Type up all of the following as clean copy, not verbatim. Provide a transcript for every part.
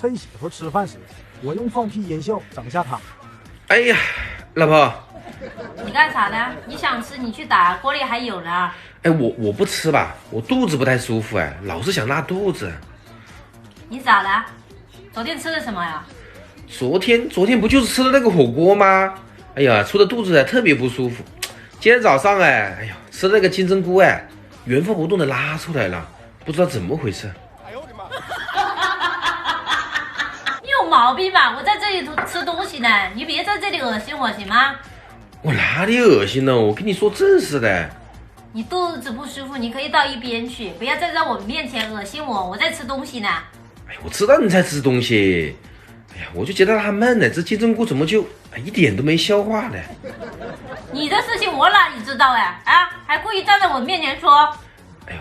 趁媳妇吃饭时，我用放屁烟效整下她。哎呀，老婆，你干啥呢？你想吃你去打，锅里还有呢。哎，我不吃吧，我肚子不太舒服哎，老是想拉肚子。你咋了？昨天吃的什么呀？昨天不就是吃的那个火锅吗？哎呀，出的肚子特别不舒服。今天早上哎呀，吃的那个金针菇哎，原封不动的拉出来了，不知道怎么回事。哎呦我的妈！你有毛病吧？我在这里吃东西呢，你别在这里恶心我行吗？我哪里恶心了？我跟你说正事的。你肚子不舒服，你可以到一边去，不要再在我面前恶心我，我在吃东西呢。哎，我知道你在吃东西。哎呀，我就觉得纳闷呢，这金针菇怎么就一点都没消化呢？你的事情我哪里知道哎？啊，还故意站在我面前说。哎呦，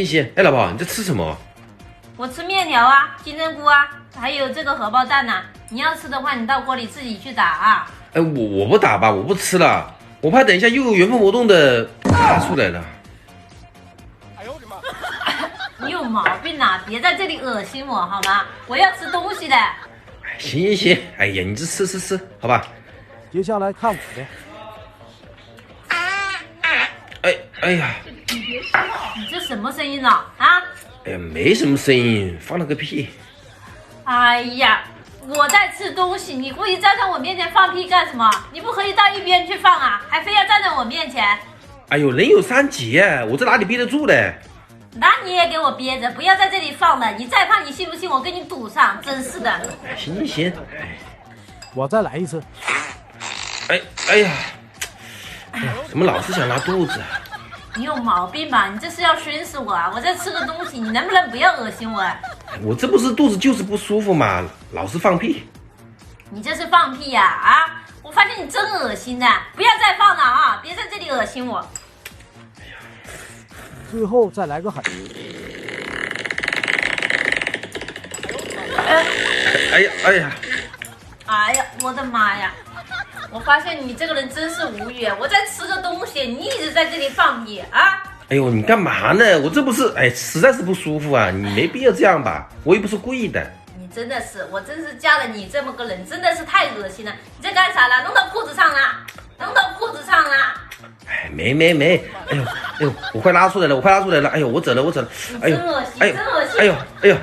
行，哎，老婆，你在吃什么？我吃面条啊，金针菇啊，还有这个荷包蛋呐。你要吃的话，你到锅里自己去打啊。哎，我不打吧，我不吃了，我怕等一下又原封不动的拉出来了。哎呦我的妈！你有毛病啊！别在这里恶心我好吗？我要吃东西的。行，哎呀，你这吃，好吧。接下来看我的。哎呀，你这什么声音呢？啊？哎呀，没什么声音，放了个屁。哎呀，我在吃东西，你故意站在我面前放屁干什么？你不可以到一边去放啊，还非要站在我面前。哎呦，人有三急啊，我这哪里憋得住嘞？那你也给我憋着，不要在这里放了。你再放，你信不信我跟你赌上？真是的。行。我再来一次。哎呀，怎么老是想拉肚子？你有毛病吧？你这是要熏死我啊！我在吃个东西，你能不能不要恶心我？我这不是肚子就是不舒服嘛，老是放屁。你这是放屁呀！啊！我发现你真恶心的，不要再放了啊！别在这里恶心我。最后再来个狠。哎呀，我的妈呀！我发现你这个人真是无语，我在吃个东西，你一直在这里放屁啊！哎呦，你干嘛呢？我这不是实在是不舒服啊，你没必要这样吧？我又不是故意的。你真的是，我真是嫁了你这么个人，真的是太恶心了！你在干啥了？弄到裤子上了，弄到裤子上了！哎，没，哎呦，我快拉出来了，哎呦，我走了，哎呦，真恶心，真恶心！哎呦。